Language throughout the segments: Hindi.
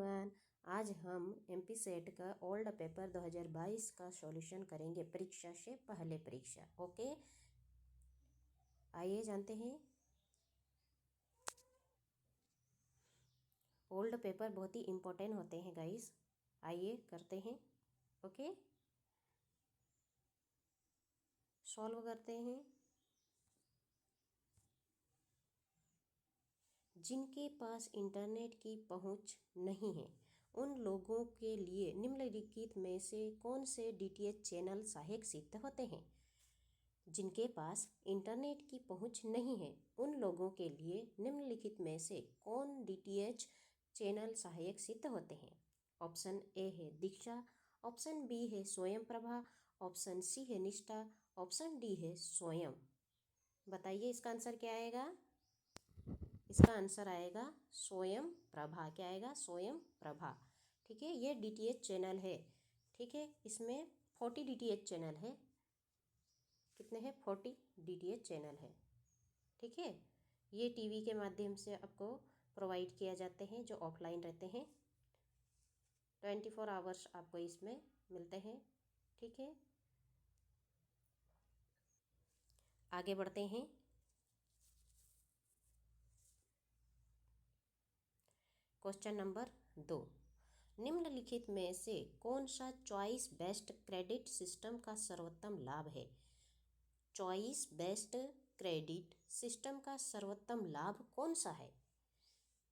एवरीवन, आज हम एमपी सेट का ओल्ड पेपर 2022 का सॉल्यूशन करेंगे, परीक्षा से पहले परीक्षा। ओके, आइए जानते हैं। ओल्ड पेपर बहुत ही इम्पोर्टेंट होते हैं गाइस, आइए करते हैं। ओके, सॉल्व करते हैं। जिनके पास इंटरनेट की पहुंच नहीं है उन लोगों के लिए निम्नलिखित में से कौन से डीटीएच चैनल सहायक सिद्ध होते हैं। जिनके पास इंटरनेट की पहुंच नहीं है उन लोगों के लिए निम्नलिखित में से कौन डीटीएच चैनल सहायक सिद्ध होते हैं। ऑप्शन ए है दीक्षा, ऑप्शन बी है स्वयं प्रभा, ऑप्शन सी है निष्ठा, ऑप्शन डी है स्वयं। बताइए इसका आंसर क्या आएगा। इसका आंसर आएगा स्वयं प्रभा। क्या आएगा? स्वयं प्रभा। ठीक है, ये डीटीएच चैनल है। ठीक है, इसमें 40 डीटीएच चैनल है। कितने हैं? 40 डीटीएच चैनल है। ठीक है, ये टीवी के माध्यम से आपको प्रोवाइड किया जाते हैं, जो ऑफलाइन रहते हैं। 24 आवर्स आपको इसमें मिलते हैं। ठीक है, आगे बढ़ते हैं। क्वेश्चन नंबर 2, निम्नलिखित में से कौन सा चॉइस बेस्ड क्रेडिट सिस्टम का सर्वोत्तम लाभ है। चॉइस बेस्ड क्रेडिट सिस्टम का सर्वोत्तम लाभ कौन सा है।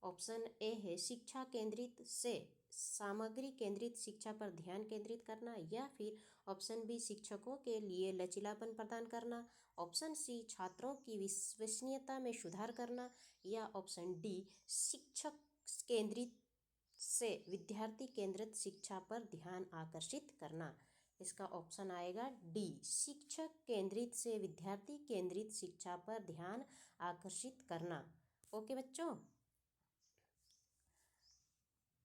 ऑप्शन ए है शिक्षा केंद्रित से सामग्री केंद्रित शिक्षा पर ध्यान केंद्रित करना, या फिर ऑप्शन बी शिक्षकों के लिए लचीलापन प्रदान करना, ऑप्शन सी छात्रों की विश्वसनीयता में सुधार करना, या ऑप्शन डी शिक्षक केंद्रित से विद्यार्थी केंद्रित शिक्षा पर ध्यान आकर्षित करना। इसका ऑप्शन आएगा डी, शिक्षक केंद्रित से विद्यार्थी केंद्रित शिक्षा पर ध्यान आकर्षित करना। ओके बच्चों,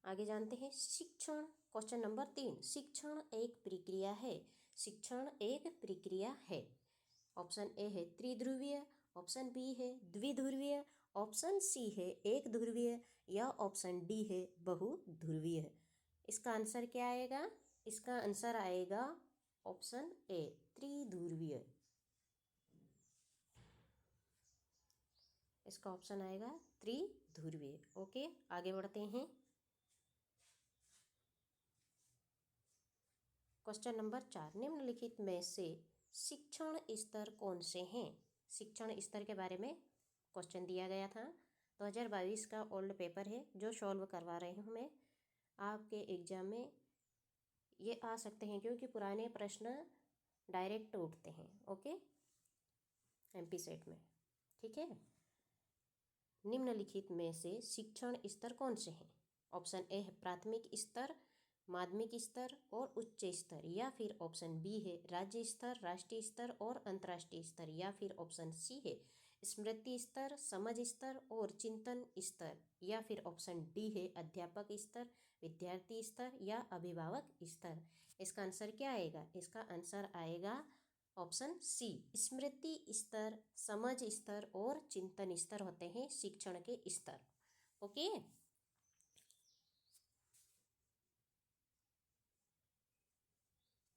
आगे जानते हैं शिक्षण। क्वेश्चन नंबर 3, शिक्षण एक प्रक्रिया है। शिक्षण एक प्रक्रिया है। ऑप्शन ए है त्रिध्रुवीय, ऑप्शन बी है द्विध्रुवीय, ऑप्शन सी है एक ध्रुवीय, या ऑप्शन डी है बहुध्रुवीय। इसका आंसर क्या आएगा? इसका आंसर आएगा ऑप्शन ए, त्रिध्रुवीय। इसका ऑप्शन आएगा त्रिध्रुवीय। ओके, आगे बढ़ते हैं। क्वेश्चन नंबर 4, निम्नलिखित में से शिक्षण स्तर कौन से हैं। शिक्षण स्तर के बारे में क्वेश्चन दिया गया था। 2022 का ओल्ड पेपर है, जो सॉल्व करवा रही हूँ मैं। आपके एग्जाम में ये आ सकते हैं, क्योंकि पुराने प्रश्न डायरेक्ट उठते हैं। ओके, एमपी सेट में। ठीक है, निम्नलिखित में से शिक्षण स्तर कौन से हैं। ऑप्शन ए है प्राथमिक स्तर, माध्यमिक स्तर और उच्च स्तर, या फिर ऑप्शन बी है राज्य स्तर, राष्ट्रीय स्तर और अंतर्राष्ट्रीय स्तर, या फिर ऑप्शन सी है स्मृति स्तर, समझ स्तर और चिंतन स्तर, या फिर ऑप्शन डी है अध्यापक स्तर, विद्यार्थी स्तर या अभिभावक स्तर। इसका आंसर क्या आएगा? इसका आंसर आएगा ऑप्शन सी, स्मृति स्तर, समझ स्तर और चिंतन स्तर होते हैं शिक्षण के स्तर। ओके,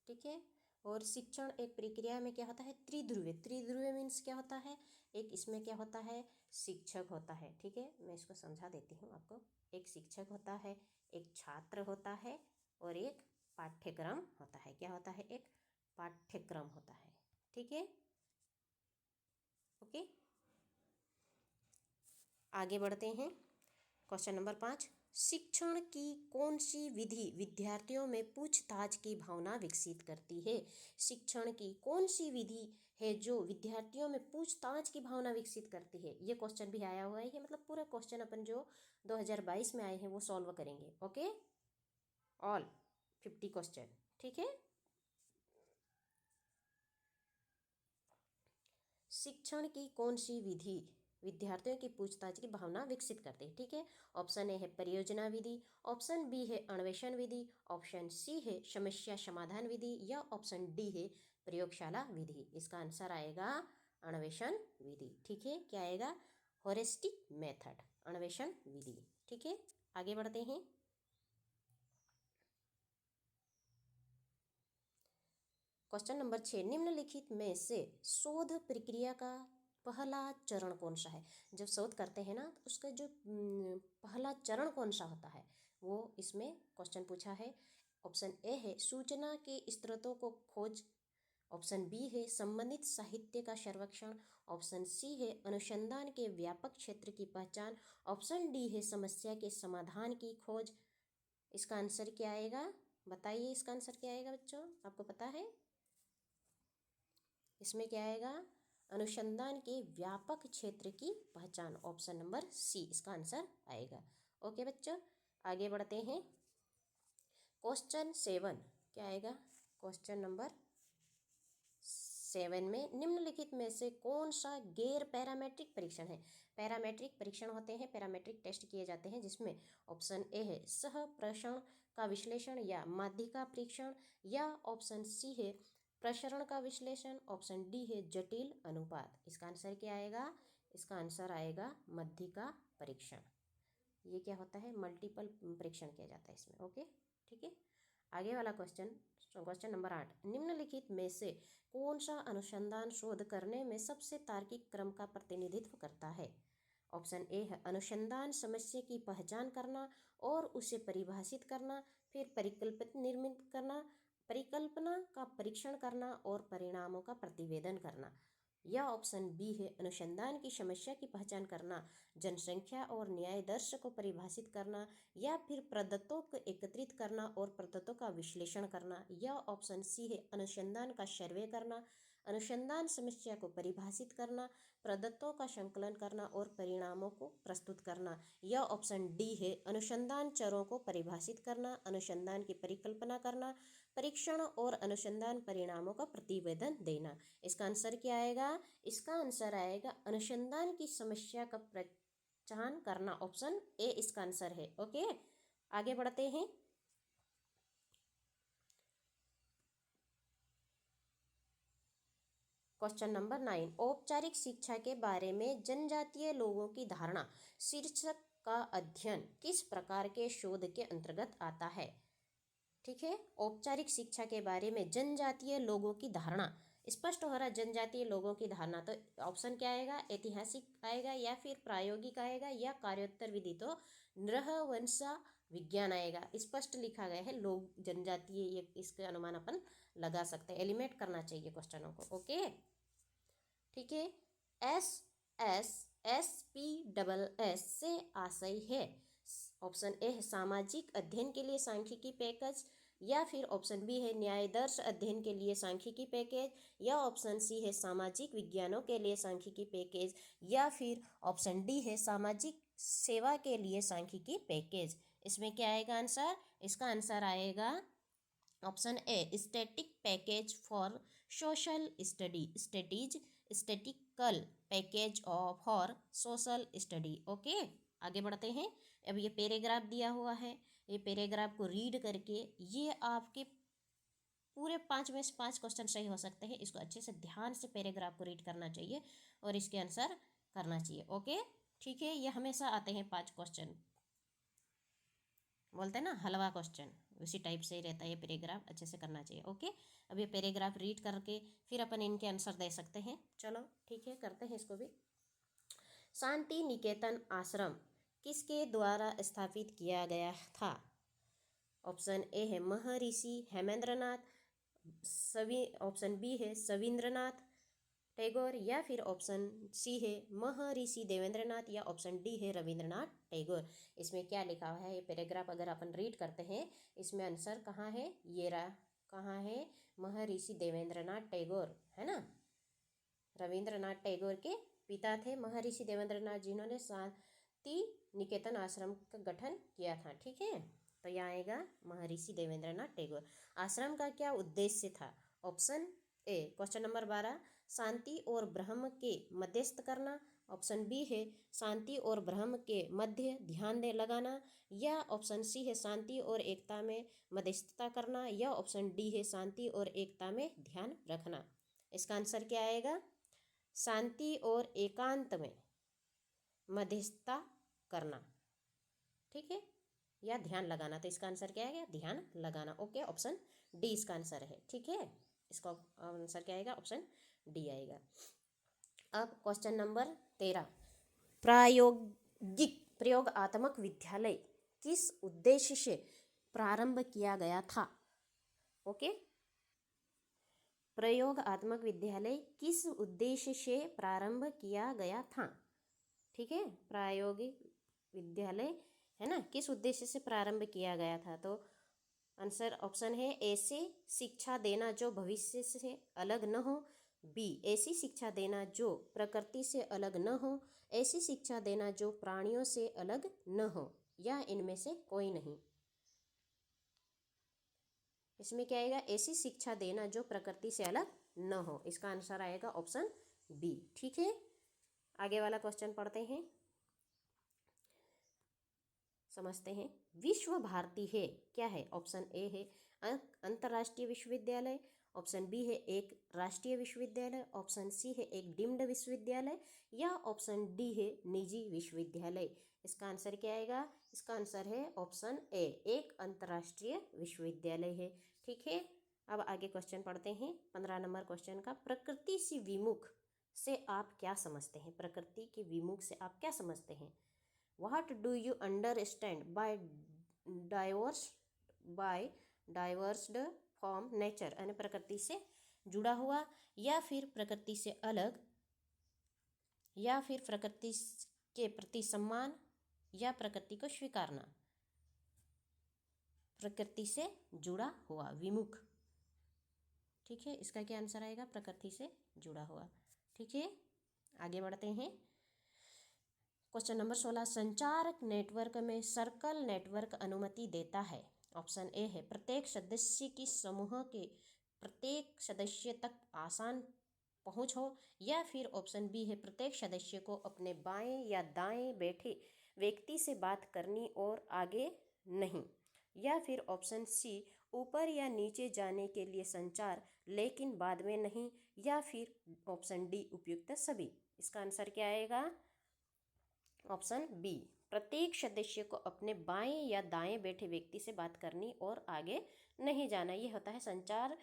ठीक है। और शिक्षण एक प्रक्रिया में क्या होता है? त्रिध्रुवीय। त्रिध्रुवीय मीन्स क्या होता है? एक इसमें क्या होता है? शिक्षक होता है। ठीक है, मैं इसको समझा देती हूँ आपको। एक शिक्षक होता है, एक छात्र होता है और एक पाठ्यक्रम होता है। क्या होता है? एक पाठ्यक्रम होता है। ठीक है, ओके, आगे बढ़ते हैं। क्वेश्चन नंबर 5, शिक्षण की कौन सी विधि विद्यार्थियों में पूछताछ की भावना विकसित करती है। शिक्षण की कौन सी विधि है जो विद्यार्थियों में पूछताछ की भावना विकसित करती है। ये क्वेश्चन भी आया हुआ है। ये मतलब पूरा क्वेश्चन अपन जो 2022 में आए हैं वो सॉल्व करेंगे। Okay, all 50 question. ठीक है, शिक्षण की कौन सी विधि विद्यार्थियों की पूछताछ की भावना विकसित करते हैं। ठीक है, ऑप्शन ए है परियोजना विधि, ऑप्शन बी है अन्वेषण विधि, ऑप्शन सी है समस्या समाधान विधि, या ऑप्शन डी है प्रयोगशाला विधि। इसका आंसर आएगा अन्वेषण विधि। ठीक है, क्या आएगा? होरिस्टिक मेथड, अन्वेषण विधि। ठीक है, आगे बढ़ते हैं। क्वेश्चन नंबर 6, निम्नलिखित में से शोध प्रक्रिया का पहला चरण कौन सा है। जब शोध करते हैं ना तो उसका जो पहला चरण कौन सा होता है वो इसमें क्वेश्चन पूछा है। ऑप्शन ए है सूचना के स्रोतों को खोज, ऑप्शन बी है संबंधित साहित्य का सर्वेक्षण, ऑप्शन सी है अनुसंधान के व्यापक क्षेत्र की पहचान, ऑप्शन डी है समस्या के समाधान की खोज। इसका आंसर क्या आएगा, बताइए इसका आंसर क्या आएगा बच्चों, आपको पता है इसमें क्या आएगा, अनुसंधान के व्यापक क्षेत्र की पहचान, ऑप्शन नंबर सी इसका आंसर आएगा। ओके बच्चों, आगे बढ़ते हैं। क्वेश्चन 7 क्या आएगा, क्वेश्चन नंबर 7 में निम्नलिखित में से कौन सा गैर पैरामेट्रिक परीक्षण है। पैरामेट्रिक परीक्षण होते हैं, पैरामेट्रिक टेस्ट किए जाते हैं जिसमें ऑप्शन ए है सह प्रसरण का विश्लेषण या माध्यिका परीक्षण, या ऑप्शन सी है प्रसरण का विश्लेषण, ऑप्शन डी है जटिल अनुपात। इसका आंसर क्या आएगा, इसका आंसर आएगा माध्यिका परीक्षण। ये क्या होता है, मल्टीपल परीक्षण किया जाता है इसमें। ओके ठीक है, आगे वाला क्वेश्चन, क्वेश्चन नंबर 8, निम्नलिखित में से कौन सा अनुसंधान शोध करने में सबसे तार्किक क्रम का प्रतिनिधित्व करता है। ऑप्शन ए है अनुसंधान समस्या की पहचान करना और उसे परिभाषित करना, फिर परिकल्पना का परीक्षण करना और परिणामों का प्रतिवेदन करना, या ऑप्शन बी है अनुसंधान की समस्या की पहचान करना, जनसंख्या और न्याय दर्श को परिभाषित करना, या फिर प्रदत्तों को एकत्रित करना और प्रदत्तों का विश्लेषण करना, या ऑप्शन सी है अनुसंधान का सर्वे करना, अनुसंधान समस्या को परिभाषित करना, प्रदत्तों का संकलन करना और परिणामों को प्रस्तुत करना, या ऑप्शन डी है अनुसंधान चरों को परिभाषित करना, अनुसंधान की परिकल्पना करना, परीक्षण और अनुसंधान परिणामों का प्रतिवेदन देना। इसका आंसर क्या आएगा, इसका आंसर आएगा अनुसंधान की समस्या का पहचान करना, ऑप्शन ए इसका आंसर है। ओके आगे बढ़ते हैं। क्वेश्चन नंबर 9, औपचारिक शिक्षा के बारे में जनजातीय लोगों की धारणा शीर्षक का अध्ययन किस प्रकार के शोध के अंतर्गत आता है। ठीक है, औपचारिक शिक्षा के बारे में जनजातीय लोगों की धारणा, स्पष्ट हो रहा जनजातीय लोगों की धारणा, तो ऑप्शन क्या आएगा, ऐतिहासिक आएगा या फिर प्रायोगिक आएगा या कार्योत्तर विधि, तो नृवंशा विज्ञान आएगा। स्पष्ट लिखा गया है लोग जनजातीय, ये इसके अनुमान अपन लगा सकते हैं, एलिमिनेट करना चाहिए क्वेश्चनों को। ओके ठीक है, SSSPSS से आशय है, ऑप्शन ए है सामाजिक अध्ययन के लिए सांख्यिकी पैकेज, या फिर ऑप्शन बी है न्यायदर्श अध्ययन के लिए सांख्यिकी पैकेज, या ऑप्शन सी है सामाजिक विज्ञानों के लिए सांख्यिकी पैकेज, या फिर ऑप्शन डी है सामाजिक सेवा के लिए सांख्यिकी पैकेज। इसमें क्या आएगा आंसर, इसका आंसर आएगा option a static package for social studies, statistical package for social study. Okay आगे बढ़ते हैं। अब ये पैराग्राफ दिया हुआ है, ये पैराग्राफ को रीड करके ये आपके पूरे 5 में से 5 क्वेश्चन सही हो सकते हैं। इसको अच्छे से ध्यान से पैराग्राफ को रीड करना चाहिए और इसके आंसर करना चाहिए। ओके ठीक है, ये हमेशा आते हैं 5 क्वेश्चन, बोलते हैं ना हलवा क्वेश्चन, उसी टाइप से ही रहता है। ये पैराग्राफ अच्छे से करना चाहिए। ओके अब ये पैराग्राफ रीड करके फिर अपन इनके आंसर दे सकते हैं। चलो ठीक है, करते हैं इसको भी। शांति निकेतन आश्रम किसके द्वारा स्थापित किया गया था। ऑप्शन ए है महर्षि हेमेंद्रनाथ, ऑप्शन बी है सविंद्रनाथ टैगोर, या फिर ऑप्शन सी है महर्षि देवेंद्रनाथ, या ऑप्शन डी है रविंद्रनाथ टैगोर। इसमें क्या लिखा हुआ है, ये पैराग्राफ अगर अपन रीड करते हैं इसमें आंसर कहाँ है, ये रहा, कहाँ है, महर्षि देवेंद्रनाथ टैगोर है ना। रविंद्रनाथ टैगोर के पिता थे महर्षि देवेंद्रनाथ, जिन्होंने शांति निकेतन आश्रम का गठन किया था। ठीक है, तो यहाँ आएगा महर्षि देवेंद्रनाथ टैगोर। आश्रम का क्या उद्देश्य था, ऑप्शन ए क्वेश्चन नंबर 12 शांति और ब्रह्म के मध्यस्थ करना, ऑप्शन बी है शांति और ब्रह्म के मध्य ध्यान दे लगाना, या ऑप्शन सी है शांति और एकता में मध्यस्थता करना, या ऑप्शन डी है शांति और एकता में ध्यान रखना। इसका आंसर क्या आएगा, शांति और एकांत में मध्यस्थता करना। ठीक है, या ध्यान लगाना, तो इसका आंसर क्या है, ध्यान लगाना। ओके ऑप्शन डी इसका आंसर है। ठीक है, इसका आंसर क्या आएगा? ऑप्शन डी आएगा। अब क्वेश्चन नंबर 13, प्रयोगात्मक विद्यालय किस उद्देश्य से प्रारंभ किया गया था? ओके, प्रयोगात्मक विद्यालय किस उद्देश्य से प्रारंभ किया गया था? ठीक है, प्रायोगिक विद्यालय है ना, किस उद्देश्य से प्रारंभ किया गया था? तो आंसर ऑप्शन है ऐसे शिक्षा देना जो भविष्य से अलग न हो, बी ऐसी शिक्षा देना जो प्रकृति से अलग न हो, ऐसी शिक्षा देना जो प्राणियों से अलग न हो, या इनमें से कोई नहीं। इसमें क्या आएगा? ऐसी शिक्षा देना जो प्रकृति से अलग न हो। इसका आंसर आएगा ऑप्शन बी। ठीक है, आगे वाला क्वेश्चन पढ़ते हैं, समझते हैं। विश्व भारती है क्या है? ऑप्शन ए है अंतर्राष्ट्रीय विश्वविद्यालय, ऑप्शन बी है एक राष्ट्रीय विश्वविद्यालय, ऑप्शन सी है एक डीम्ड विश्वविद्यालय, या ऑप्शन डी है निजी विश्वविद्यालय। इसका आंसर क्या आएगा? इसका आंसर है ऑप्शन ए, एक अंतर्राष्ट्रीय विश्वविद्यालय है। ठीक है, अब आगे क्वेश्चन पढ़ते हैं 15 नंबर क्वेश्चन का। प्रकृति से विमुख से आप क्या समझते हैं? प्रकृति के विमुख से आप क्या समझते हैं? What do you understand by diversed from nature? यानी प्रकृति से जुड़ा हुआ, या फिर प्रकृति से अलग, या फिर प्रकृति के प्रति सम्मान, या प्रकृति को स्वीकारना। प्रकृति से जुड़ा हुआ, विमुख। ठीक है, इसका क्या आंसर आएगा? प्रकृति से जुड़ा हुआ। ठीक है, आगे बढ़ते हैं। क्वेश्चन नंबर 16, संचार नेटवर्क में सर्कल नेटवर्क अनुमति देता है। ऑप्शन ए है प्रत्येक सदस्य की समूह के प्रत्येक सदस्य तक आसान पहुंच हो, या फिर ऑप्शन बी है प्रत्येक सदस्य को अपने बाएं या दाएं बैठे व्यक्ति से बात करनी और आगे नहीं, या फिर ऑप्शन सी ऊपर या नीचे जाने के लिए संचार लेकिन बाद में नहीं, या फिर ऑप्शन डी उपयुक्त सभी। इसका आंसर क्या आएगा? ऑप्शन बी, प्रत्येक सदस्य को अपने बाएं या दाएं बैठे व्यक्ति से बात करनी और आगे नहीं जाना। ये होता है संचार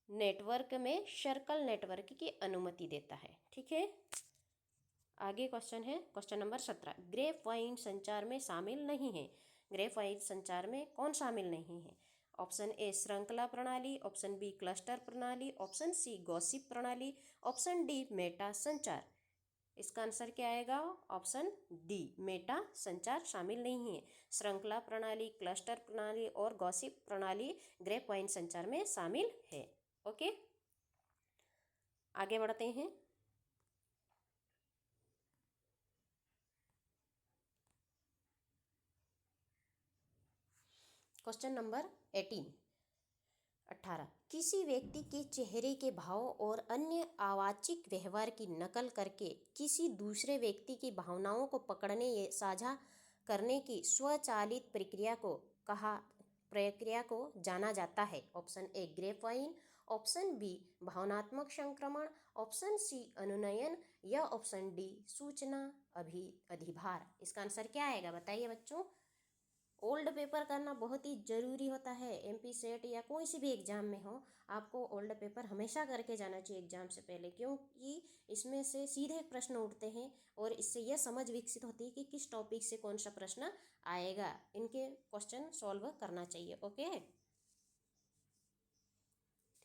नेटवर्क में सर्कल नेटवर्क की अनुमति देता है। ठीक है, आगे क्वेश्चन है क्वेश्चन नंबर 17, ग्रेप वाइन संचार में शामिल नहीं है। ग्रेप वाइन संचार में कौन शामिल नहीं है? ऑप्शन ए श्रृंखला प्रणाली, ऑप्शन बी क्लस्टर प्रणाली, ऑप्शन सी गॉसिप प्रणाली, ऑप्शन डी मेटा संचार। इसका आंसर क्या आएगा? ऑप्शन डी, मेटा संचार शामिल नहीं है। श्रृंखला प्रणाली, क्लस्टर प्रणाली और गॉसिप प्रणाली ग्रेप वाइन संचार में शामिल है। ओके, आगे बढ़ते हैं। क्वेश्चन नंबर 18, किसी व्यक्ति के चेहरे के भाव और अन्य आवाचिक व्यवहार की नकल करके किसी दूसरे व्यक्ति की भावनाओं को पकड़ने या साझा करने की स्वचालित प्रक्रिया को जाना जाता है। Option A grape wine, option B भावनात्मक संक्रमण, ऑप्शन सी अनुनयन, या ऑप्शन डी सूचना अधिभार। इसका आंसर क्या आएगा? बताइए बच्चों। ओल्ड पेपर करना बहुत ही ज़रूरी होता है। एमपी सेट या कोई सी भी एग्ज़ाम में हो, आपको ओल्ड पेपर हमेशा करके जाना चाहिए एग्ज़ाम से पहले, क्योंकि इसमें से सीधे प्रश्न उठते हैं और इससे यह समझ विकसित होती है कि किस टॉपिक से कौन सा प्रश्न आएगा। इनके क्वेश्चन सॉल्व करना चाहिए। ओके,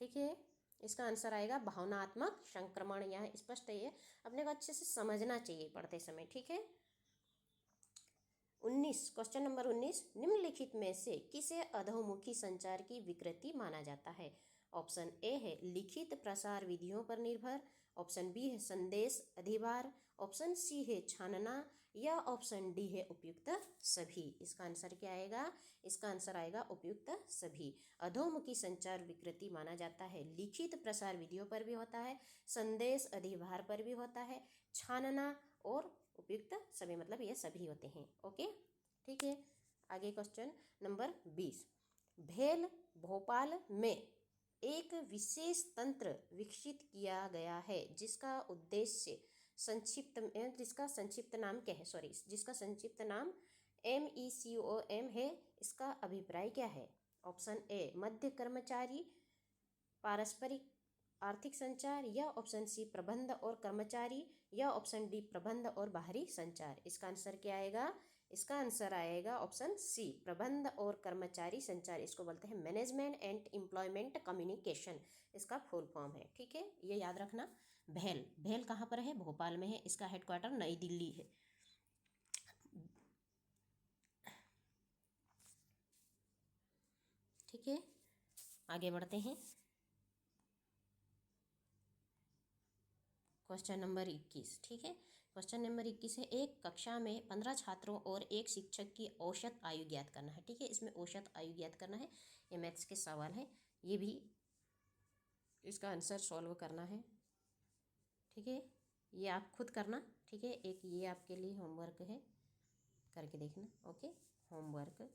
ठीक है, इसका आंसर आएगा भावनात्मक संक्रमण। यहाँ स्पष्ट है, ये अपने को अच्छे से समझना चाहिए पढ़ते समय। ठीक है, 19, क्वेश्चन नंबर 19, निम्नलिखित में से किसे अधोमुखी संचार की विकृति माना जाता है? ऑप्शन ए है लिखित प्रसार विधियों पर निर्भर, ऑप्शन बी है संदेश अधिभार, ऑप्शन सी है छानना, या ऑप्शन डी है उपयुक्त सभी। इसका आंसर क्या आएगा? इसका आंसर आएगा उपयुक्त सभी। अधोमुखी संचार विकृति माना जाता है, लिखित प्रसार विधियों पर भी होता है, संदेश अधिभार पर भी होता है, छानना और उपयुक्त सभी, मतलब ये सभी होते हैं। ओके, ठीक है, आगे क्वेश्चन नंबर 20, भेल भोपाल में एक विशेष तंत्र विकसित किया गया है जिसका संक्षिप्त नाम क्या है? जिसका संक्षिप्त नाम MECOM है। इसका अभिप्राय क्या है? ऑप्शन ए मध्य कर्मचारी, पारस्परिक आर्थिक संचार, या ऑप्शन सी प्रबंध और कर्मचारी, या ऑप्शन डी प्रबंध और बाहरी संचार। इसका आंसर क्या आएगा? इसका आंसर आएगा ऑप्शन सी प्रबंध और कर्मचारी संचार। इसको बोलते हैं मैनेजमेंट एंड एम्प्लॉयमेंट कम्युनिकेशन, इसका फुल फॉर्म है। ठीक है, ये याद रखना। भेल, भेल कहाँ पर है? भोपाल में है। इसका हेडक्वार्टर नई दिल्ली है। ठीक है, आगे बढ़ते हैं। Question number 21। ठीक है, क्वेश्चन नंबर 21 है, एक कक्षा में 15 छात्रों और एक शिक्षक की औसत आयु ज्ञात करना है। ठीक है, इसमें औसत आयु ज्ञात करना है। ये मैथ्स के सवाल है, ये भी इसका आंसर सॉल्व करना है। ठीक है, ये आप खुद करना। ठीक है, एक ये आपके लिए होमवर्क है, करके देखना। ओके, होमवर्क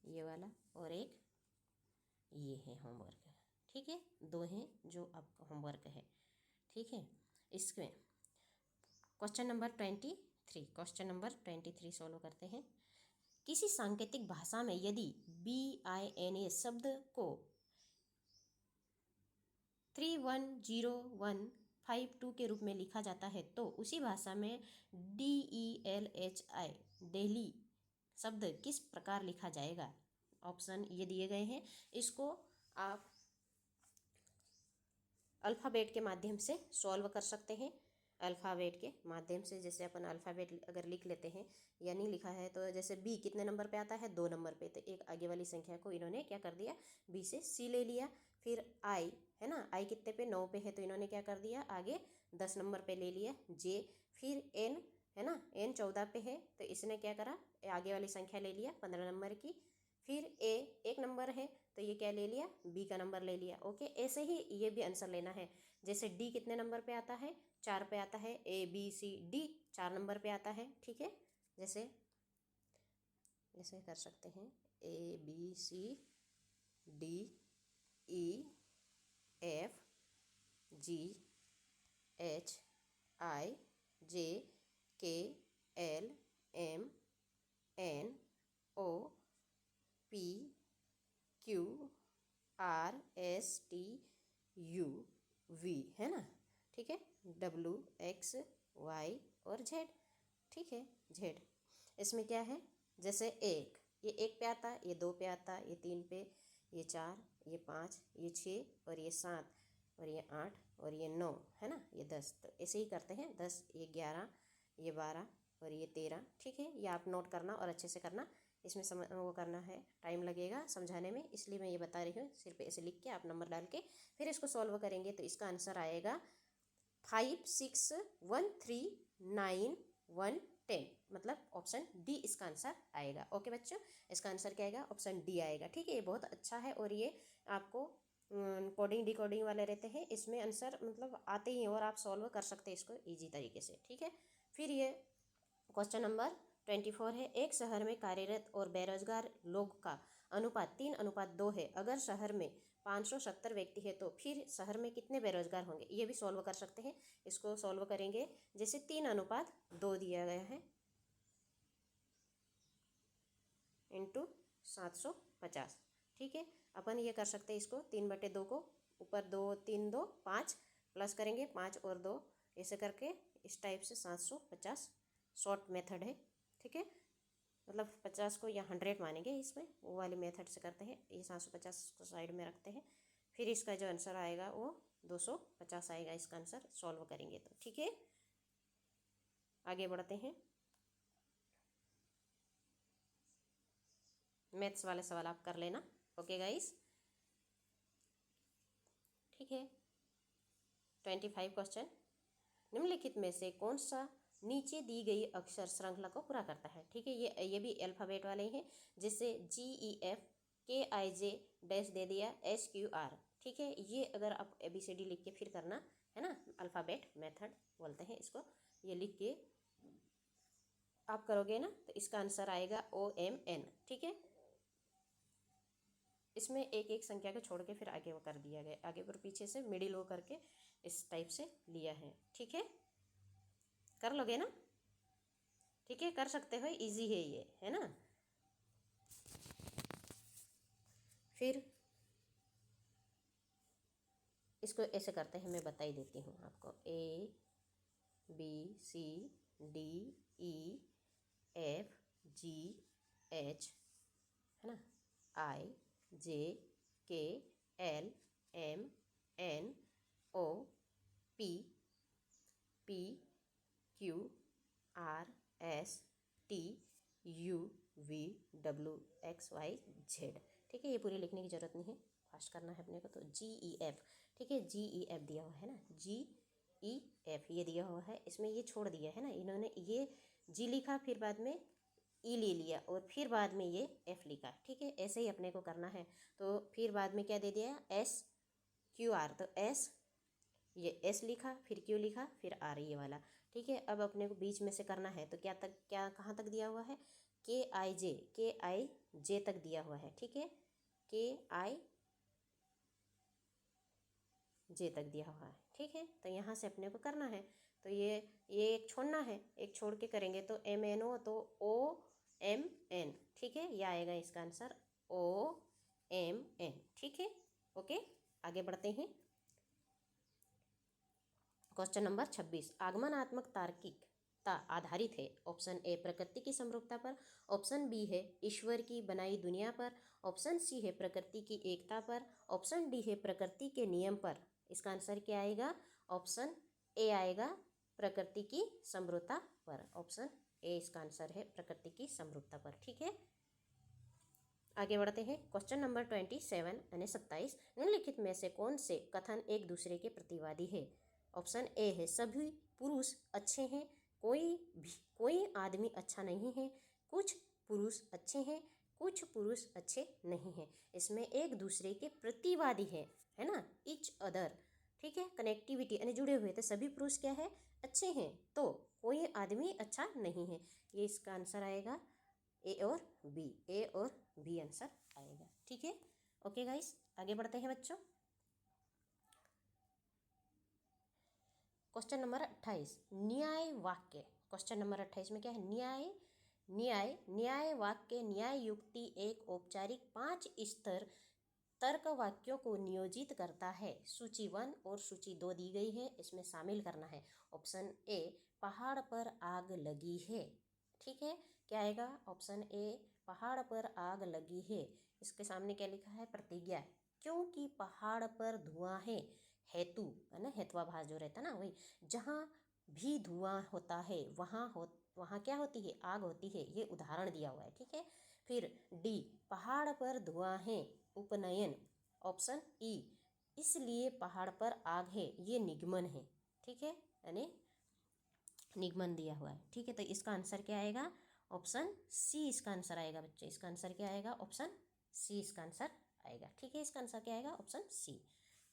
ये वाला, और एक ये है होमवर्क। ठीक है, दो हैं जो आपका होमवर्क है। ठीक है, इसमें question number 23, question number 23 solve करते हैं। किसी सांकेतिक भाषा में यदि BINA शब्द को 310152 के रूप में लिखा जाता है तो उसी भाषा में DELHI दिल्ली शब्द किस प्रकार लिखा जाएगा? ऑप्शन ये दिए गए हैं, इसको आप अल्फ़ाबेट के माध्यम से सॉल्व कर सकते हैं। अल्फ़ाबेट के माध्यम से, जैसे अपन अल्फ़ाबेट अगर लिख लेते हैं या नहीं लिखा है तो जैसे B कितने नंबर पे आता है? 2 नंबर पे, तो एक आगे वाली संख्या को इन्होंने क्या कर दिया? B से C ले लिया। फिर I है ना, I कितने पे? 9 पे है, तो इन्होंने क्या कर दिया? आगे 10 नंबर पे ले लिया J। फिर N है ना, N 14 पे है, तो इसने क्या करा? आगे वाली संख्या ले लिया 15 नंबर की। फिर A 1 नंबर है, तो ये क्या ले लिया? B का नंबर ले लिया। ओके, ऐसे ही ये भी आंसर लेना है। जैसे D कितने नंबर पे आता है? 4 पे आता है। ABCD 4 नंबर पे आता है। ठीक है, जैसे कर सकते हैं ABCDEFGHIJKLMNOPQRSTUV, है ना। ठीक है, WXY और Z। ठीक है, Z इसमें क्या है? जैसे एक, ये 1 पे आता, ये 2 पे आता, ये 3 पे, ये 4, ये 5, ये 6 और ये 7 और ये 8 और ये 9 है ना, ये 10। तो ऐसे ही करते हैं, 10, ये 11, ये 12 और ये 13। ठीक है, ये आप नोट करना और अच्छे से करना। इसमें वो करना है, टाइम लगेगा समझाने में, इसलिए मैं ये बता रही हूँ। सिर्फ ऐसे लिख के आप नंबर डाल के फिर इसको सॉल्व करेंगे तो इसका आंसर आएगा 5613910, मतलब ऑप्शन डी इसका आंसर आएगा। ओके बच्चों, इसका आंसर क्या आएगा? ऑप्शन डी आएगा। ठीक है, ये बहुत अच्छा है और ये आपको कोडिंग डिकोडिंग वाले रहते हैं, इसमें आंसर मतलब आते ही हैं और आप सॉल्व कर सकते हैं इसको ईजी तरीके से। ठीक है, फिर ये क्वेश्चन नंबर 24 है, एक शहर में कार्यरत और बेरोजगार लोग का अनुपात 3:2 है। अगर शहर में 570 व्यक्ति है तो फिर शहर में कितने बेरोजगार होंगे? ये भी सॉल्व कर सकते हैं। इसको सॉल्व करेंगे, जैसे 3:2 दिया गया है इंटू 750। ठीक है, अपन ये कर सकते हैं, इसको 3/2 को ऊपर 2 3 2 5 प्लस करेंगे 5 और 2, ऐसे करके इस टाइप से 750 शॉर्ट मेथड है। ठीक है, मतलब 50 को या 100 मानेंगे, इसमें वो वाली मेथड से करते हैं। ये 750 को साइड में रखते हैं, फिर इसका जो आंसर आएगा वो 250 आएगा इसका आंसर सॉल्व करेंगे तो। ठीक है, आगे बढ़ते हैं। मैथ्स वाले सवाल आप कर लेना। ओके गाइस, ठीक है। 25 क्वेश्चन, निम्नलिखित में से कौन सा नीचे दी गई अक्षर श्रृंखला को पूरा करता है? ठीक है, ये भी अल्फ़ाबेट वाले हैं, जैसे GEF KIJ डैश दे दिया SQR। ठीक है, ये अगर आप ABCD लिख के फिर करना है ना, अल्फ़ाबेट मेथड बोलते हैं इसको। ये लिख के आप करोगे ना तो इसका आंसर आएगा OMN। ठीक है, इसमें एक एक संख्या को छोड़ के फिर आगे वो कर दिया गया, आगे और पीछे से मिडिल वो करके इस टाइप से लिया है। ठीक है, कर लोगे ना? ठीक है, कर सकते हो, इजी है ये, है ना। फिर इसको ऐसे करते हैं, मैं बता ही देती हूँ आपको। ABCDEFGH, है ना, IJKLMNOPQRSTUVWXYZ। ठीक है, ये पूरी लिखने की ज़रूरत नहीं है, फास्ट करना है अपने को। तो GEF, ठीक है, GEF दिया हुआ है ना, GEF ये दिया हुआ है, इसमें ये छोड़ दिया है ना इन्होंने, ये G लिखा, फिर बाद में E ले लिया और फिर बाद में ये F लिखा। ठीक है, ऐसे ही अपने को करना है। तो फिर बाद में क्या दे दिया, SQR, तो S, ये S लिखा, फिर Q लिखा, फिर R ये वाला। ठीक है, अब अपने को बीच में से करना है, तो क्या कहाँ तक दिया हुआ है, KIJ तक दिया हुआ है। ठीक है, KIJ तक दिया हुआ है। ठीक है, तो यहाँ से अपने को करना है, तो ये एक छोड़ना है, एक छोड़ के करेंगे तो MNO, तो OMN। ठीक है, यह आएगा इसका आंसर, OMN। ठीक है, ओके, आगे बढ़ते हैं। क्वेश्चन नंबर 26, आगमनात्मक तार्किकता आधारित है। ऑप्शन ए प्रकृति की समरूपता पर, ऑप्शन बी है ईश्वर की बनाई दुनिया पर, ऑप्शन सी है प्रकृति की एकता पर, ऑप्शन डी है प्रकृति के नियम पर। इसका आंसर क्या आएगा, ऑप्शन ए आएगा, प्रकृति की समरूपता पर। ऑप्शन ए इसका आंसर है, प्रकृति की समरूपता पर। ठीक है, आगे बढ़ते हैं। क्वेश्चन नंबर 27 यानी 27, निम्नलिखित में से कौन से कथन एक दूसरे के प्रतिवादी है। ऑप्शन ए है, सभी पुरुष अच्छे हैं, कोई आदमी अच्छा नहीं है, कुछ पुरुष अच्छे हैं, कुछ पुरुष अच्छे नहीं हैं। इसमें एक दूसरे के प्रतिवादी है ना, ईच अदर। ठीक है, कनेक्टिविटी यानी जुड़े हुए, तो सभी पुरुष क्या है, अच्छे हैं, तो कोई आदमी अच्छा नहीं है। ये इसका आंसर आएगा, ए और बी आंसर आएगा। ठीक है, ओके गाइस, आगे बढ़ते हैं बच्चों। क्वेश्चन नंबर 28, न्याय वाक्य। क्वेश्चन नंबर 28 में क्या है, न्याय वाक्य, न्याय युक्ति एक औपचारिक 5 स्तर तर्क वाक्यों को नियोजित करता है। सूची 1 और सूची 2 दी गई है, इसमें शामिल करना है। ऑप्शन ए, पहाड़ पर आग लगी है। ठीक है, क्या आएगा, ऑप्शन ए, पहाड़ पर आग लगी है। इसके सामने क्या लिखा है, प्रतिज्ञा, क्योंकि पहाड़ पर धुआं है। हेतु है ना, हेत्वाभास जो रहता है ना, वही, जहाँ भी धुआं होता है वहाँ क्या होती है, आग होती है। ये उदाहरण दिया हुआ है। ठीक है, फिर डी, पहाड़ पर धुआं है, उपनयन। ऑप्शन ई, इसलिए पहाड़ पर आग है, ये निगमन है। ठीक है, यानी निगमन दिया हुआ है। ठीक है, तो इसका आंसर क्या आएगा, ऑप्शन सी इसका आंसर आएगा बच्चे। इसका आंसर क्या आएगा, ऑप्शन सी इसका आंसर आएगा। ठीक है, इसका आंसर क्या आएगा, ऑप्शन सी।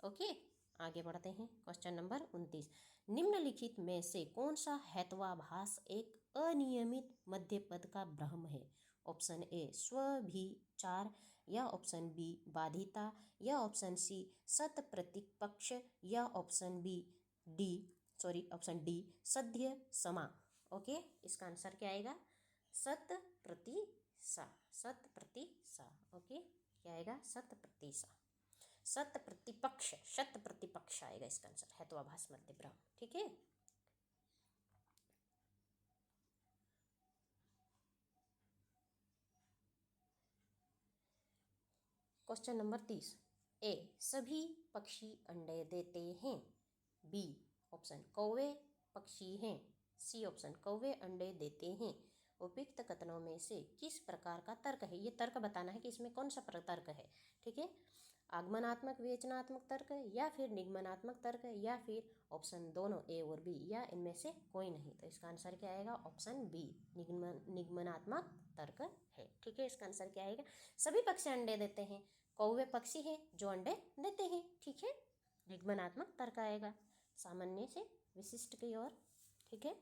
ओके, आगे बढ़ते हैं। क्वेश्चन नंबर 29, निम्नलिखित में से कौन सा हेत्वाभास एक अनियमित मध्य पद का भ्रम है। ऑप्शन ए, स्वभिचार, या ऑप्शन बी, बाधिता, या ऑप्शन सी, सत प्रतिपक्ष, या ऑप्शन ऑप्शन डी, सध्य समा। ओके, इसका आंसर क्या आएगा, सत प्रतिसा। ओके, क्या आएगा, सत प्रतिपक्ष आएगा इसका आंसर, हेत्वाभास मध्य भ्रम। ठीक है, क्वेश्चन नंबर 30, ए, सभी पक्षी अंडे देते हैं। बी, ऑप्शन कौवे पक्षी हैं। सी, ऑप्शन कौवे अंडे देते हैं। उपयुक्त कथनों में से किस प्रकार का तर्क है, ये तर्क बताना है कि इसमें कौन सा तर्क है। ठीक है, आगमनात्मक विवेचनात्मक तर्क, या फिर निगमनात्मक तर्क, या फिर ऑप्शन दोनों ए और बी, या इनमें से कोई नहीं। तो इसका आंसर क्या आएगा, ऑप्शन बी, निगमनात्मक तर्क है। ठीक है, इसका आंसर क्या आएगा, सभी पक्षी अंडे देते हैं, कौवे पक्षी हैं जो अंडे देते हैं। ठीक है, निगमनात्मक तर्क आएगा, सामान्य से विशिष्ट की ओर। ठीक है,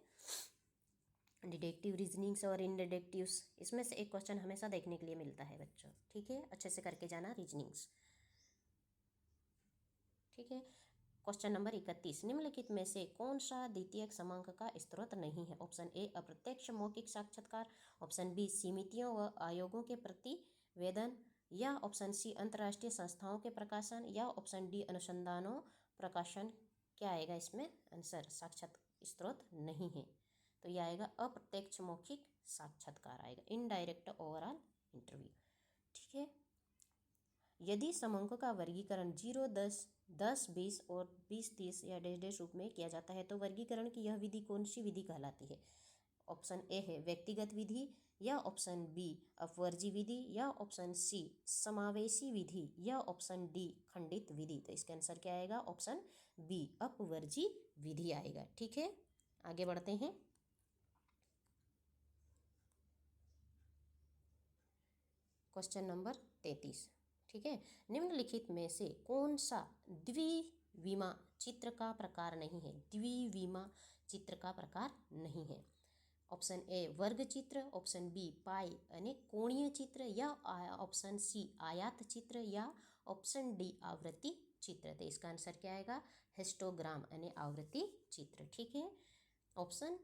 डिडक्टिव रीजनिंग्स और इनडिडक्टिव्स, इसमें से एक क्वेश्चन हमेशा देखने के लिए मिलता है बच्चों। ठीक है, अच्छे से करके जाना रीजनिंग्स। ठीक है, क्वेश्चन नंबर 31, निम्नलिखित में से कौन सा द्वितीयक समांक का स्रोत नहीं है। ऑप्शन ए, अप्रत्यक्ष मौखिक साक्षात्कार, ऑप्शन बी, समितियों व आयोगों के प्रतिवेदन, या ऑप्शन सी, अंतर्राष्ट्रीय संस्थाओं के प्रकाशन, या ऑप्शन डी, अनुसंधानों प्रकाशन क्या आएगा इसमें आंसर? साक्षात स्रोत नहीं है, तो यह आएगा अप्रत्यक्ष मौखिक साक्षात्कार आएगा, इनडायरेक्ट ओवरऑल इंटरव्यू। ठीक है। यदि समंकों का वर्गीकरण 0, 10, 10, 20 और 20, 30 या डैश डैश रूप में किया जाता है तो वर्गीकरण की यह विधि कौन सी विधि कहलाती है? ऑप्शन ए है व्यक्तिगत विधि, या ऑप्शन बी अपवर्जी विधि, या ऑप्शन सी समावेशी विधि, या ऑप्शन डी खंडित विधि। तो इसका आंसर क्या आएगा? ऑप्शन बी अपवर्जी विधि आएगा। ठीक है, आगे बढ़ते हैं। Question number 33। ठीक है, निम्नलिखित में से कौन सा द्विविमा चित्र का प्रकार नहीं है? द्विविमा चित्र का प्रकार नहीं है। ऑप्शन ए वर्ग चित्र, ऑप्शन बी पाई यानी कोणीय चित्र, या ऑप्शन सी आयात चित्र, या ऑप्शन डी आवृत्ति चित्र। तो इसका आंसर क्या आएगा? हिस्टोग्राम यानी आवृत्ति चित्र। ठीक है, ऑप्शन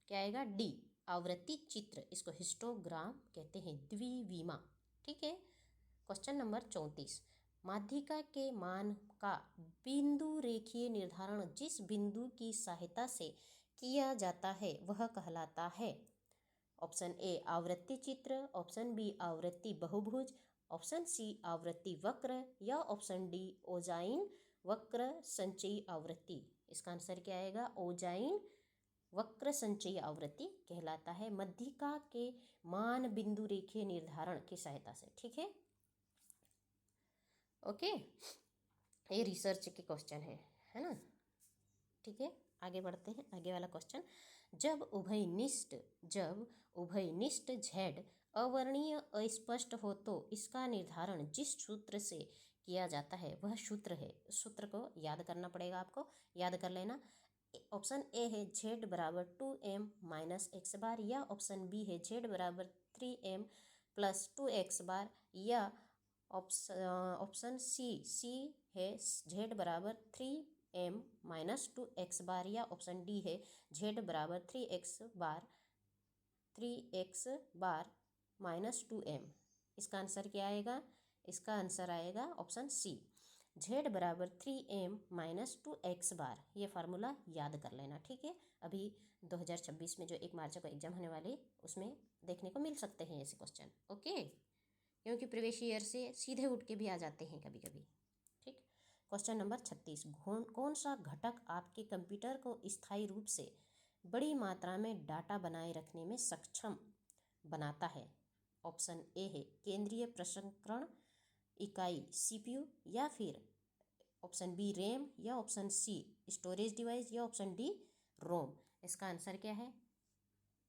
क्या आएगा? डी आवृत्ति चित्र, इसको हिस्टोग्राम कहते हैं, द्विविमा। ठीक है, क्वेश्चन नंबर 34। माध्यिका के मान का बिंदु रेखीय निर्धारण जिस बिंदु की सहायता से किया जाता है वह कहलाता है? ऑप्शन ए आवृत्ति चित्र, ऑप्शन बी आवृत्ति बहुभुज, ऑप्शन सी आवृत्ति वक्र, या ऑप्शन डी ओजाइन वक्र संचयी आवृत्ति। इसका आंसर क्या आएगा? ओजाइन वक्र संचयी आवृत्ति कहलाता है माध्यिका के मान बिंदु रेखीय निर्धारण की सहायता से। ठीक है, ओके, ये रिसर्च के क्वेश्चन है ना। ठीक है, आगे बढ़ते हैं। आगे वाला क्वेश्चन, जब उभयनिष्ठ z अवर्णीय अस्पष्ट हो तो इसका निर्धारण जिस सूत्र से किया जाता है वह सूत्र है। सूत्र को याद करना पड़ेगा, आपको याद कर लेना। ऑप्शन ए है z बराबर 2m माइनस एक्स बार, या ऑप्शन बी है z बराबर 3m प्लस 2x बार, या ऑप्शन सी है z बराबर 3m माइनस 2x बार, या ऑप्शन डी है z बराबर 3x बार माइनस 2m। इसका आंसर क्या आएगा? इसका आंसर आएगा ऑप्शन सी z बराबर 3m माइनस 2x बार। ये फार्मूला याद कर लेना। ठीक है, अभी 2026 में जो 1 मार्च को एग्जाम होने वाले उसमें देखने को मिल सकते हैं ऐसे क्वेश्चन। ओके, क्योंकि प्रीवियस ईयर से सीधे उठ के भी आ जाते हैं कभी कभी। ठीक, क्वेश्चन नंबर 36। कौन सा घटक आपके कंप्यूटर को स्थायी रूप से बड़ी मात्रा में डाटा बनाए रखने में सक्षम बनाता है? ऑप्शन ए है केंद्रीय प्रसंस्करण इकाई CPU, या फिर ऑप्शन बी रैम, या ऑप्शन सी स्टोरेज डिवाइस, या ऑप्शन डी रोम। इसका आंसर क्या है?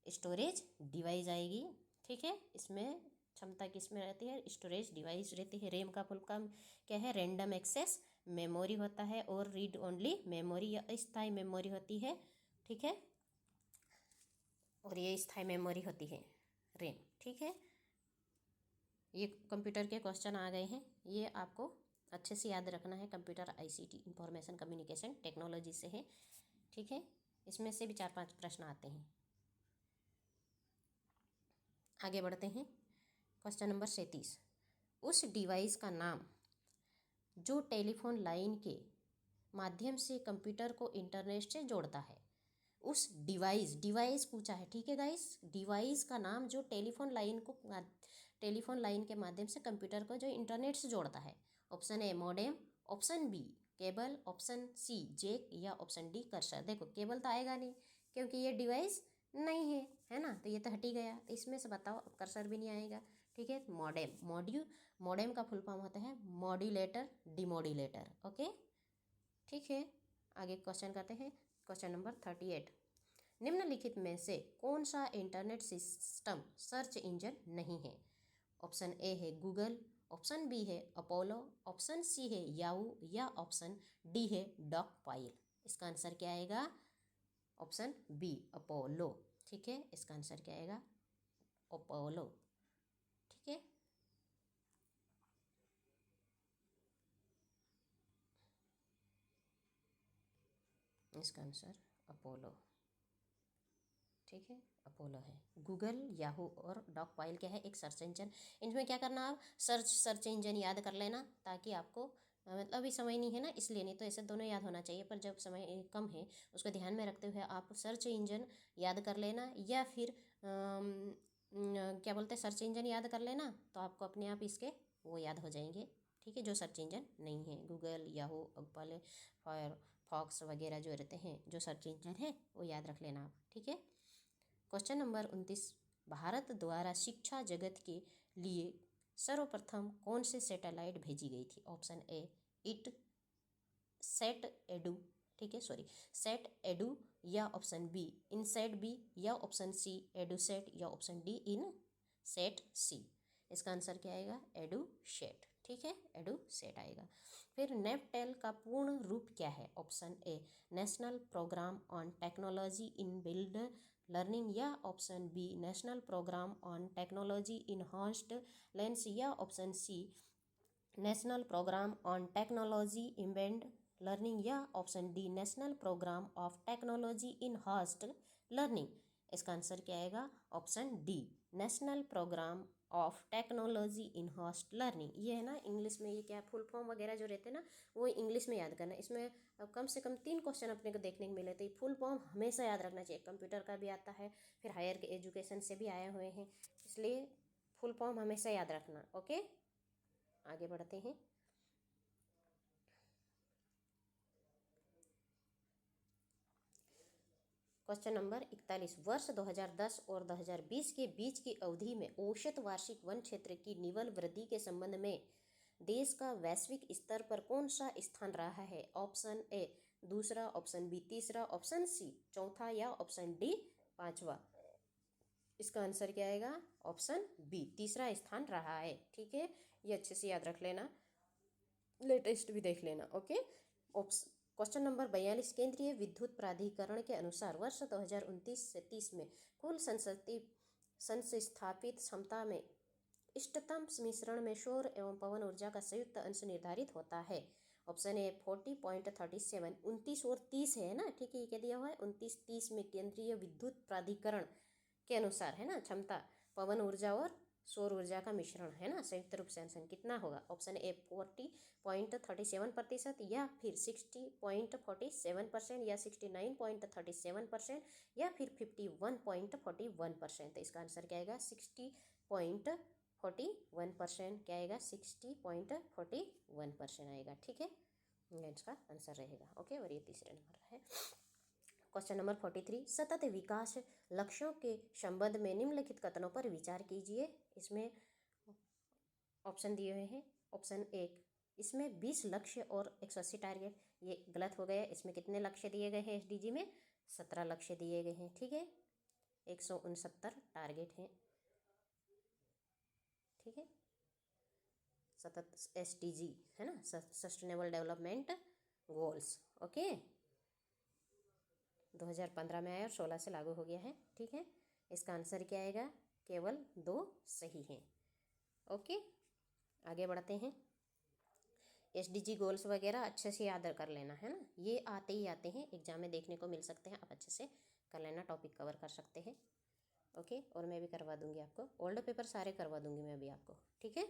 स्टोरेज डिवाइस आएगी। ठीक है, इसमें क्षमता किसमें रहती है? स्टोरेज डिवाइस रहती है। रैम का फुल फॉर्म क्या है? रैंडम एक्सेस मेमोरी होता है, और रीड ओनली मेमोरी या अस्थायी मेमोरी होती है। ठीक है, और ये स्थायी मेमोरी होती है रैम। ठीक है, ये कंप्यूटर के क्वेश्चन आ गए हैं, ये आपको अच्छे से याद रखना है। Computer ICT information communication technology से है। ठीक है, इसमें से भी 4-5 प्रश्न आते हैं। आगे बढ़ते हैं। Question number 37। उस डिवाइस का नाम जो टेलीफोन लाइन के माध्यम से कंप्यूटर को इंटरनेट से जोड़ता है। उस डिवाइस पूछा है। ठीक है गाइस, डिवाइस का नाम जो टेलीफोन लाइन के माध्यम से कंप्यूटर को जो इंटरनेट से जोड़ता है। Option A modem, option B cable, option C jack, या ऑप्शन डी कर्सर। देखो केबल तो आएगा नहीं क्योंकि ये डिवाइस नहीं है ना, तो ये तो हट ही गया। तो इसमें से बताओ, कर्सर भी नहीं आएगा। ठीक है, मॉडेम का फुल फॉर्म होता है मॉड्यूलेटर डिमॉड्यूलेटर। ओके, ठीक है, आगे क्वेश्चन करते हैं। Question number 38। निम्नलिखित में से कौन सा इंटरनेट सिस्टम सर्च इंजन नहीं है? ऑप्शन ए है गूगल, ऑप्शन बी है अपोलो, ऑप्शन सी है याहू, या ऑप्शन डी है डॉकपाइल। इसका आंसर क्या आएगा? Option B Apollo. ठीक है, इसका आंसर क्या आएगा? अपोलो। ठीक है, इसका आंसर अपोलो। ठीक है, अपोलो है। गूगल, याहू और डॉकपाइल क्या है? एक सर्च इंजन। इनमें क्या करना, आप सर्च इंजन याद कर लेना ताकि आपको मतलब अभी समय नहीं है ना, इसलिए, नहीं तो ऐसे दोनों याद होना चाहिए, पर जब समय कम है उसको ध्यान में रखते हुए आप सर्च इंजन याद कर लेना, या फिर क्या बोलते हैं, सर्च इंजन याद कर लेना, तो आपको अपने आप इसके वो याद हो जाएंगे। ठीक है, जो सर्च इंजन नहीं है, गूगल, याहू, गूगल, फायरफॉक्स वगैरह जो रहते हैं, जो सर्च इंजन है वो याद रख लेना आप। ठीक है। क्वेश्चन नंबर 29, भारत द्वारा शिक्षा जगत के लिए सर्वप्रथम कौन से सैटेलाइट भेजी गई थी? Option A it set edu, ठीक है, सॉरी, सेट एडू, या ऑप्शन बी इनसेट बी, या ऑप्शन सी एडूसेट, या ऑप्शन डी इन सेट सी। इसका आंसर क्या आएगा? एडूसेट। ठीक है, एडूसेट आएगा। फिर नेपटेल का पूर्ण रूप क्या है? Option A national programme on technology in build learning, या option B national programme on technology enhanced lens, या option C national programme on technology embed learning, या option D national programme of technology enhanced learning. इसका आंसर क्या आएगा? Option D national programme of technology enhanced learning. ये है ना इंग्लिश में, ये क्या फुल फॉर्म वगैरह जो रहते हैं ना, वो इंग्लिश में याद करना। इसमें कम से कम 3 क्वेश्चन अपने को देखने को मिले, तो फुल फॉर्म हमेशा याद रखना चाहिए। कंप्यूटर का भी आता है, फिर हायर एजुकेशन से भी आए हुए हैं, इसलिए फुल फॉर्म हमेशा याद रखना। ओके, आगे बढ़ते हैं। क्वेश्चन नंबर 41, वर्ष 2010 और 2020 के बीच की अवधि में औसत वार्षिक वन क्षेत्र की निवल वृद्धि के संबंध में देश का वैश्विक स्तर पर कौन सा स्थान रहा है? ऑप्शन ए दूसरा, ऑप्शन बी तीसरा, ऑप्शन सी चौथा, या ऑप्शन डी पांचवा। इसका आंसर क्या आएगा? ऑप्शन बी तीसरा स्थान रहा है। ठीक है, ये अच्छे से याद रख लेना, लेटेस्ट भी देख लेना। ओके, क्वेश्चन नंबर 42, केंद्रीय विद्युत प्राधिकरण के अनुसार वर्ष 2029 से 30 में कुल संस्थापित क्षमता में इष्टतम मिश्रण में सौर एवं पवन ऊर्जा का संयुक्त अंश निर्धारित होता है। ऑप्शन ए 40.37, 29 और 30 है ना, ठीक है, ये क्या दिया हुआ है? 29-30 में केंद्रीय विद्युत प्राधिकरण के अनुसार है ना, क्षमता पवन ऊर्जा और सौर ऊर्जा का मिश्रण है ना, संयुक्त रूप से अंश कितना होगा? ऑप्शन ए 40.37%, या फिर 60.47%, या 69.37%, या फिर 51.41%। तो इसका आंसर क्या आएगा? 60.41%। क्या आएगा? 60.41% आएगा। ठीक है, इसका आंसर रहेगा। ओके, और ये तीसरे नंबर है। क्वेश्चन नंबर 43, सतत विकास लक्ष्यों के संबंध में निम्नलिखित कथनों पर विचार कीजिए। इसमें ऑप्शन दिए हुए हैं। ऑप्शन एक, इसमें 20 लक्ष्य और 180 टारगेट, ये गलत हो गया। इसमें कितने लक्ष्य दिए गए हैं एसडीजी में? 17 लक्ष्य दिए गए हैं। ठीक है, 169 टारगेट हैं। ठीक है, सतत एसडीजी है ना, सस्टेनेबल डेवलपमेंट गोल्स। ओके, 2015 में आया और 16 से लागू हो गया है। ठीक है, इसका आंसर क्या आएगा? केवल 2 सही हैं। ओके, आगे बढ़ते हैं। एसडीजी गोल्स वगैरह अच्छे से याद कर लेना है ना, ये आते ही आते हैं, एग्जाम में देखने को मिल सकते हैं, आप अच्छे से कर लेना, टॉपिक कवर कर सकते हैं। ओके, और मैं भी करवा दूंगी आपको, ओल्ड पेपर सारे करवा दूंगी मैं भी आपको। ठीक है,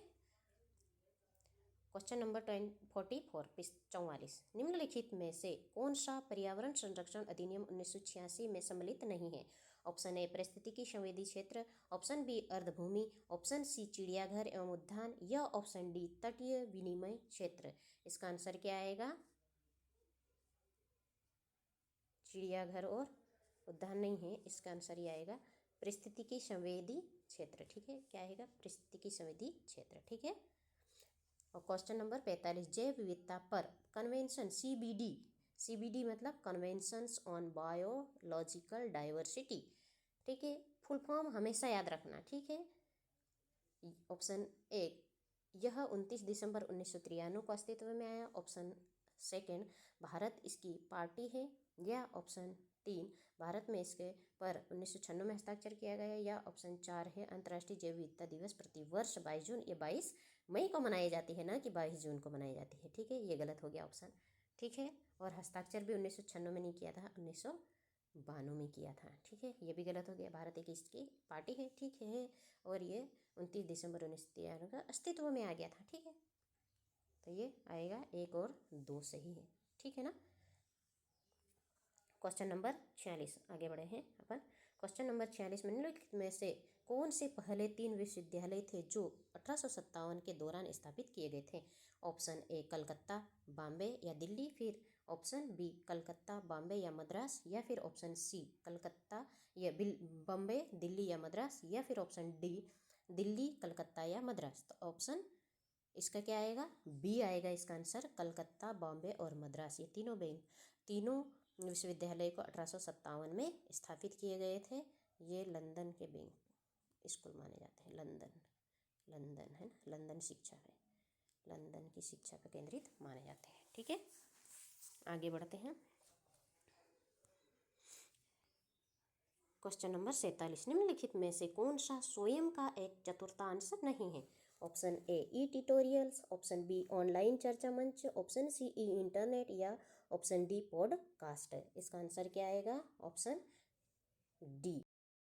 क्वेश्चन नंबर 44, निम्नलिखित में से कौन सा पर्यावरण संरक्षण अधिनियम 1986 में सम्मिलित नहीं है? ऑप्शन ए पारिस्थितिकी संवेदी क्षेत्र, ऑप्शन बी अर्धभूमि, ऑप्शन सी चिड़ियाघर एवं उद्यान, या ऑप्शन डी तटीय विनिमय क्षेत्र। इसका आंसर क्या आएगा? चिड़ियाघर और उद्यान नहीं है, इसका आंसर ये आएगा पारिस्थितिकी संवेदी क्षेत्र। ठीक है, क्या आएगा? पारिस्थितिकी संवेदी क्षेत्र। ठीक है, और क्वेश्चन नंबर 45, जैव विविधता पर कन्वेंशन सीबीडी मतलब कन्वेंशंस ऑन बायोलॉजिकल डाइवर्सिटी। ठीक है, फुल फॉर्म हमेशा याद रखना। ठीक है, ऑप्शन ए यह 29 दिसंबर 1993 को अस्तित्व में आया। ऑप्शन सेकंड, भारत इसकी पार्टी है, या ऑप्शन 3, भारत में इसके पर 1996 में हस्ताक्षर किया गया, या ऑप्शन 4 है अंतर्राष्ट्रीय जैव विविधता दिवस प्रति वर्ष 22 जून, ये 22 मई को मनाई जाती है ना, कि 22 जून को मनाई जाती है। ठीक है, ये गलत हो गया ऑप्शन। ठीक है, और हस्ताक्षर भी 1996 में नहीं किया था, 1992 में किया था। ठीक है, ये भी गलत हो गया, भारत एक इसकी पार्टी है। ठीक है, और ये 29 दिसंबर 1993 का अस्तित्व में आ गया था। ठीक है, तो ये आएगा 1 और 2 सही है, ठीक है ना। क्वेश्चन नंबर 46 आगे बढ़े हैं अपन। क्वेश्चन नंबर 46 में निम्नलिखित में से कौन से पहले 3 विश्वविद्यालय थे जो 1857 के दौरान स्थापित किए गए थे? ऑप्शन ए कलकत्ता, बॉम्बे या दिल्ली, फिर ऑप्शन बी कलकत्ता, बॉम्बे या मद्रास, या फिर ऑप्शन सी कलकत्ता या बॉम्बे, दिल्ली या मद्रास, या फिर ऑप्शन डी दिल्ली, कलकत्ता या मद्रास। तो ऑप्शन इसका क्या आएगा? बी आएगा इसका आंसर, कलकत्ता, बॉम्बे और मद्रास। ये तीनों विश्वविद्यालय को 1857 में स्थापित किए गए थे। ये लंदन के बैंक स्कूल माने जाते हैं। लंदन है ना, लंदन शिक्षा है, लंदन की शिक्षा पर केंद्रित माने जाते हैं, ठीक है। आगे बढ़ते हैं। क्वेश्चन नंबर 47 निम्नलिखित में से कौन सा स्वयं का एक चतुर्थांश नहीं है? Option A e tutorials, option B online चर्चा मंच, ऑप्शन सी ई इंटरनेट, या ऑप्शन डी पॉडकास्ट। इसका आंसर क्या आएगा? Option D.